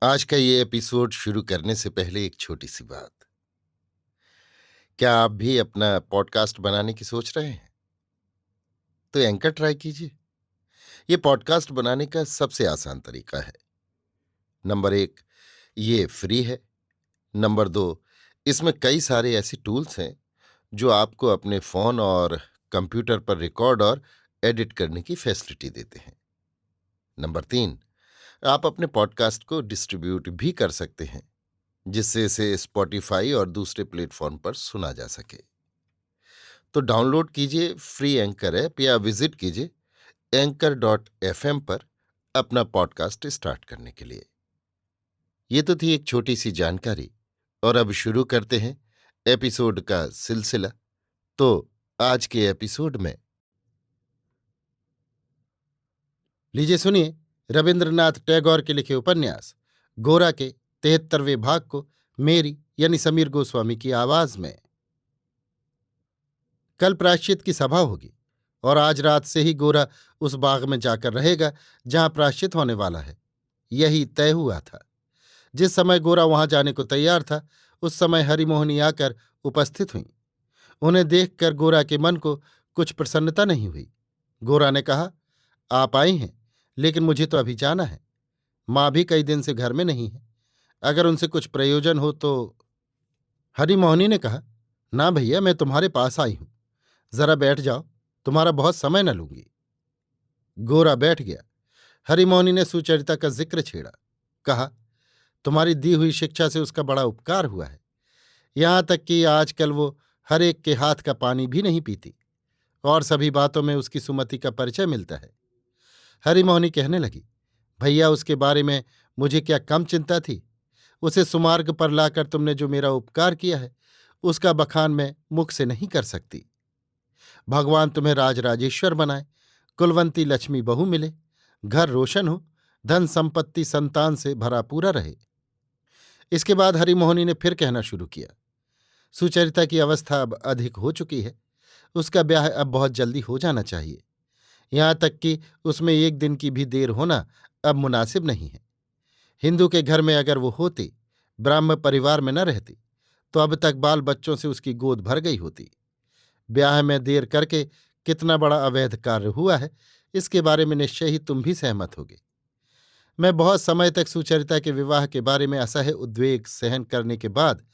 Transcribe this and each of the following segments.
आज का ये एपिसोड शुरू करने से पहले एक छोटी सी बात। क्या आप भी अपना पॉडकास्ट बनाने की सोच रहे हैं? तो एंकर ट्राई कीजिए। ये पॉडकास्ट बनाने का सबसे आसान तरीका है। नंबर 1, ये फ्री है। नंबर 2, इसमें कई सारे ऐसे टूल्स हैं जो आपको अपने फोन और कंप्यूटर पर रिकॉर्ड और एडिट करने की फैसिलिटी देते हैं। नंबर 3, आप अपने पॉडकास्ट को डिस्ट्रीब्यूट भी कर सकते हैं, जिससे इसे स्पॉटिफाई और दूसरे प्लेटफॉर्म पर सुना जा सके। तो डाउनलोड कीजिए फ्री एंकर ऐप या विजिट कीजिए anchor.fm पर अपना पॉडकास्ट स्टार्ट करने के लिए। ये तो थी एक छोटी सी जानकारी, और अब शुरू करते हैं एपिसोड का सिलसिला। तो आज के एपिसोड में लीजिए सुनिए रविंद्रनाथ टैगोर के लिखे उपन्यास गोरा के 73वें भाग को मेरी यानी समीर गोस्वामी की आवाज में। कल प्रायश्चित की सभा होगी और आज रात से ही गोरा उस बाग में जाकर रहेगा जहां प्रायश्चित होने वाला है। यही तय हुआ था। जिस समय गोरा वहां जाने को तैयार था, उस समय हरिमोहिनी आकर उपस्थित हुई। उन्हें देखकर गोरा के मन को कुछ प्रसन्नता नहीं हुई। गोरा ने कहा, आप आई हैं, लेकिन मुझे तो अभी जाना है। माँ भी कई दिन से घर में नहीं है। अगर उनसे कुछ प्रयोजन हो तो। हरिमोहिनी ने कहा, ना भैया, मैं तुम्हारे पास आई हूं। जरा बैठ जाओ, तुम्हारा बहुत समय न लूंगी। गोरा बैठ गया। हरिमोहिनी ने सुचरिता का जिक्र छेड़ा। कहा, तुम्हारी दी हुई शिक्षा से उसका बड़ा उपकार हुआ है। यहां तक कि आजकल वो हर एक के हाथ का पानी भी नहीं पीती, और सभी बातों में उसकी सुमति का परिचय मिलता है। हरिमोहिनी कहने लगी, भैया, उसके बारे में मुझे क्या कम चिंता थी। उसे सुमार्ग पर लाकर तुमने जो मेरा उपकार किया है, उसका बखान मैं मुख से नहीं कर सकती। भगवान तुम्हें राजराजेश्वर बनाए, कुलवंती लक्ष्मी बहू मिले, घर रोशन हो, धन संपत्ति संतान से भरा पूरा रहे। इसके बाद हरिमोहिनी ने फिर कहना शुरू किया, सुचरिता की अवस्था अब अधिक हो चुकी है। उसका ब्याह अब बहुत जल्दी हो जाना चाहिए। यहाँ तक कि उसमें एक दिन की भी देर होना अब मुनासिब नहीं है। हिंदू के घर में अगर वो होती, ब्राह्म परिवार में न रहती, तो अब तक बाल बच्चों से उसकी गोद भर गई होती। ब्याह में देर करके कितना बड़ा अवैध कार्य हुआ है, इसके बारे में निश्चय ही तुम भी सहमत होगे। मैं बहुत समय तक सुचरिता के विवाह के बारे में असह्य उद्वेग सहन करने के बाद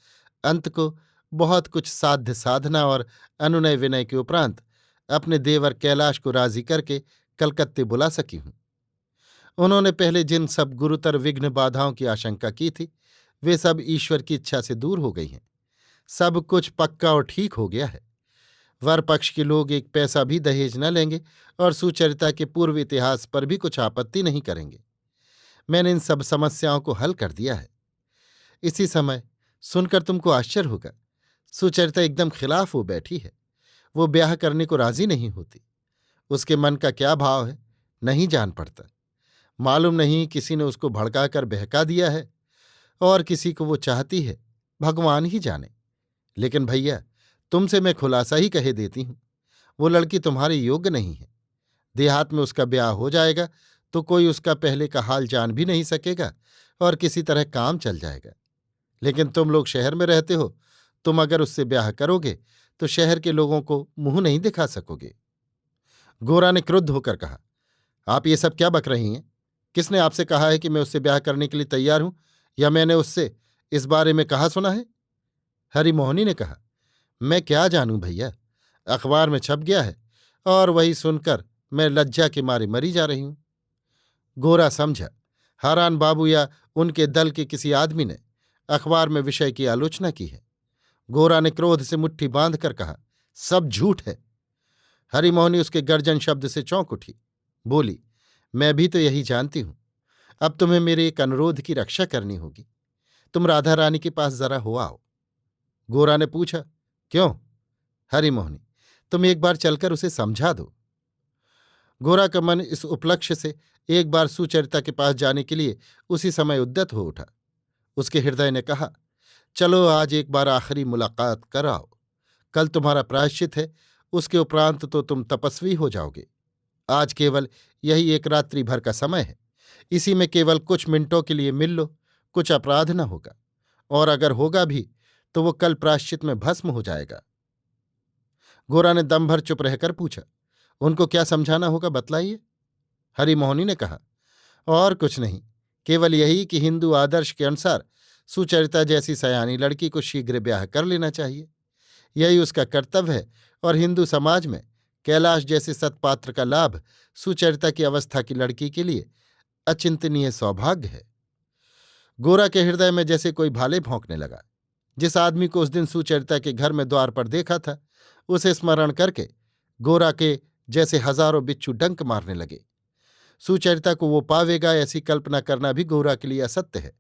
अंत को बहुत कुछ साध्य साधना और अनुनय विनय के उपरांत अपने देवर कैलाश को राजी करके कलकत्ते बुला सकी हूं। उन्होंने पहले जिन सब गुरुतर विघ्न बाधाओं की आशंका की थी, वे सब ईश्वर की इच्छा से दूर हो गई हैं। सब कुछ पक्का और ठीक हो गया है। वर पक्ष के लोग एक पैसा भी दहेज न लेंगे और सुचरिता के पूर्व इतिहास पर भी कुछ आपत्ति नहीं करेंगे। मैंने इन सब समस्याओं को हल कर दिया है। इसी समय सुनकर तुमको आश्चर्य होगा, सुचरिता एकदम खिलाफ हो बैठी है। वो ब्याह करने को राजी नहीं होती। उसके मन का क्या भाव है, नहीं जान पड़ता। मालूम नहीं किसी ने उसको भड़काकर बहका दिया है, और किसी को वो चाहती है, भगवान ही जाने। लेकिन भैया, तुमसे मैं खुलासा ही कहे देती हूं, वो लड़की तुम्हारे योग्य नहीं है। देहात में उसका ब्याह हो जाएगा तो कोई उसका पहले का हाल जान भी नहीं सकेगा, और किसी तरह काम चल जाएगा। लेकिन तुम लोग शहर में रहते हो, तुम अगर उससे ब्याह करोगे तो शहर के लोगों को मुंह नहीं दिखा सकोगे। गोरा ने क्रुद्ध होकर कहा, आप ये सब क्या बक रही हैं? किसने आपसे कहा है कि मैं उससे ब्याह करने के लिए तैयार हूं, या मैंने उससे इस बारे में कहा सुना है? हरिमोहिनी ने कहा, मैं क्या जानूं भैया, अखबार में छप गया है, और वही सुनकर मैं लज्जा के मारे मरी जा रही हूं। गोरा समझा, हारान बाबू या उनके दल के किसी आदमी ने अखबार में विषय की आलोचना की है। गोरा ने क्रोध से मुट्ठी बांधकर कहा, सब झूठ है। हरिमोहिनी उसके गर्जन शब्द से चौंक उठी। बोली, मैं भी तो यही जानती हूं। अब तुम्हें मेरे एक अनुरोध की रक्षा करनी होगी। तुम राधा रानी के पास जरा हो आओ। गोरा ने पूछा, क्यों? हरिमोहिनी, तुम एक बार चलकर उसे समझा दो। गोरा का मन इस उपलक्ष्य से एक बार सुचरिता के पास जाने के लिए उसी समय उद्यत हो उठा। उसके हृदय ने कहा, चलो आज एक बार आखिरी मुलाकात कराओ। कल तुम्हारा प्रायश्चित है, उसके उपरांत तो तुम तपस्वी हो जाओगे। आज केवल यही एक रात्रि भर का समय है। इसी में केवल कुछ मिनटों के लिए मिल लो कुछ अपराध न होगा, और अगर होगा भी तो वो कल प्रायश्चित में भस्म हो जाएगा। गोरा ने दम भर चुप रहकर पूछा, उनको क्या समझाना होगा, बतलाइए। हरिमोहिनी ने कहा, और कुछ नहीं, केवल यही कि हिंदू आदर्श के अनुसार सुचरिता जैसी सयानी लड़की को शीघ्र ब्याह कर लेना चाहिए। यही उसका कर्तव्य है, और हिंदू समाज में कैलाश जैसे सत्पात्र का लाभ सुचरिता की अवस्था की लड़की के लिए अचिंतनीय सौभाग्य है। गोरा के हृदय में जैसे कोई भाले भौंकने लगा। जिस आदमी को उस दिन सुचरिता के घर में द्वार पर देखा था, उसे स्मरण करके गोरा के जैसे हजारों बिच्छू डंक मारने लगे। सुचरिता को वो पावेगा, ऐसी कल्पना करना भी गोरा के लिए असत्य है।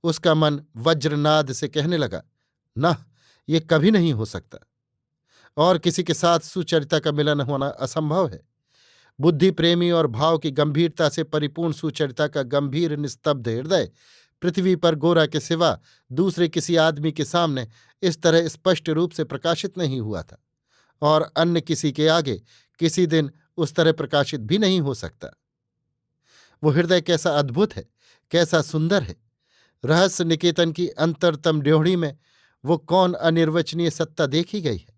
उसका मन वज्रनाद से कहने लगा, न, ये कभी नहीं हो सकता, और किसी के साथ सुचरिता का मिलन होना असंभव है। बुद्धि प्रेमी और भाव की गंभीरता से परिपूर्ण सुचरिता का गंभीर निस्तब्ध हृदय पृथ्वी पर गोरा के सिवा दूसरे किसी आदमी के सामने इस तरह स्पष्ट रूप से प्रकाशित नहीं हुआ था, और अन्य किसी के आगे किसी दिन उस तरह प्रकाशित भी नहीं हो सकता। वो हृदय कैसा अद्भुत है, कैसा सुंदर है। रहस्य निकेतन की अंतरतम ड्योढ़ी में वो कौन अनिर्वचनीय सत्ता देखी गई है।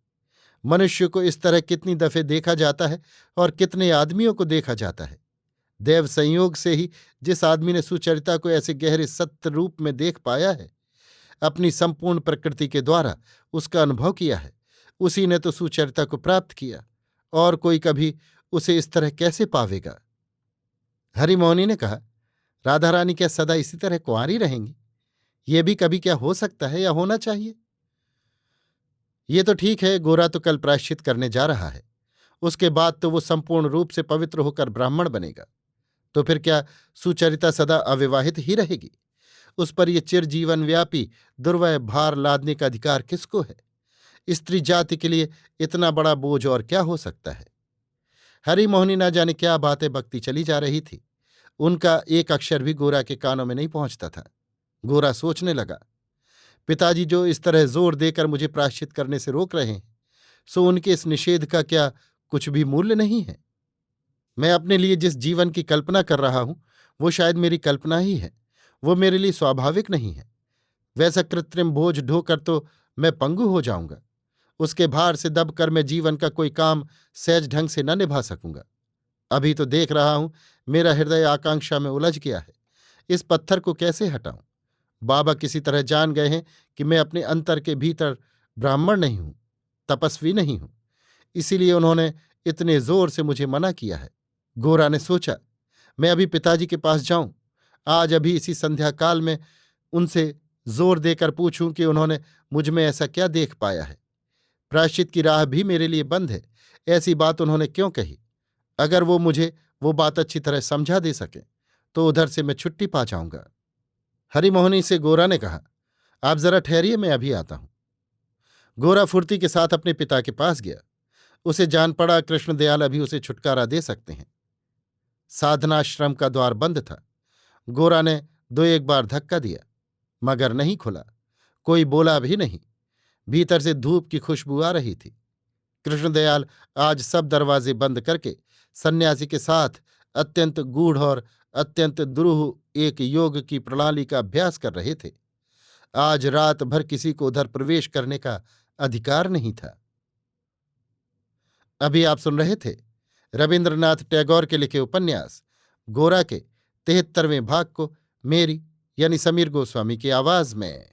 मनुष्य को इस तरह कितनी दफे देखा जाता है और कितने आदमियों को देखा जाता है। देव संयोग से ही जिस आदमी ने सुचरिता को ऐसे गहरे सत्य रूप में देख पाया है, अपनी संपूर्ण प्रकृति के द्वारा उसका अनुभव किया है, उसी ने तो सुचरिता को प्राप्त किया, और कोई कभी उसे इस तरह कैसे पावेगा। हरिमोहिनी ने कहा, राधा रानी क्या सदा इसी तरह कुंवारी रहेंगी? ये भी कभी क्या हो सकता है या होना चाहिए? ये तो ठीक है, गोरा तो कल प्रायश्चित करने जा रहा है, उसके बाद तो वो संपूर्ण रूप से पवित्र होकर ब्राह्मण बनेगा। तो फिर क्या सुचरिता सदा अविवाहित ही रहेगी? उस पर ये चिरजीवन व्यापी दुर्वय भार लादने का अधिकार किसको है? स्त्री जाति के लिए इतना बड़ा बोझ और क्या हो सकता है? हरिमोहिनी न जाने क्या बातें बकती चली जा रही थी। उनका एक अक्षर भी गोरा के कानों में नहीं पहुंचता था। गोरा सोचने लगा, पिताजी जो इस तरह जोर देकर मुझे प्रायश्चित करने से रोक रहे हैं, सो उनके इस निषेध का क्या कुछ भी मूल्य नहीं है? मैं अपने लिए जिस जीवन की कल्पना कर रहा हूं, वो शायद मेरी कल्पना ही है, वो मेरे लिए स्वाभाविक नहीं है। वैसा कृत्रिम बोझ ढोकर तो मैं पंगु हो जाऊंगा। उसके भार से दबकर मैं जीवन का कोई काम सहज ढंग से न निभा सकूंगा। अभी तो देख रहा हूं, मेरा हृदय आकांक्षा में उलझ गया है। इस पत्थर को कैसे हटाऊं? बाबा किसी तरह जान गए हैं कि मैं अपने अंतर के भीतर ब्राह्मण नहीं हूं, तपस्वी नहीं हूं, इसीलिए उन्होंने इतने जोर से मुझे मना किया है। गोरा ने सोचा, मैं अभी पिताजी के पास जाऊं, आज अभी इसी संध्या काल में उनसे जोर देकर पूछूं कि उन्होंने मुझ में ऐसा क्या देख पाया है। प्रायश्चित की राह भी मेरे लिए बंद है, ऐसी बात उन्होंने क्यों कही? अगर वो मुझे वो बात अच्छी तरह समझा दे सके तो उधर से मैं छुट्टी पा जाऊंगा। हरिमोहिनी से गोरा ने कहा, आप जरा ठहरिए, मैं अभी आता हूं। गोरा फुर्ती के साथ अपने पिता के पास गया। उसे जान पड़ा कृष्णदयाल अभी उसे छुटकारा दे सकते हैं। साधनाश्रम का द्वार बंद था। गोरा ने दो एक बार धक्का दिया, मगर नहीं खुला। कोई बोला भी नहीं। भीतर से धूप की खुशबू आ रही थी। कृष्णदयाल आज सब दरवाजे बंद करके सन्यासी के साथ अत्यंत गूढ़ और अत्यंत दुरूह एक योग की प्रणाली का अभ्यास कर रहे थे। आज रात भर किसी को उधर प्रवेश करने का अधिकार नहीं था। अभी आप सुन रहे थे रविन्द्रनाथ टैगोर के लिखे उपन्यास गोरा के 73वें भाग को मेरी यानी समीर गोस्वामी की आवाज में।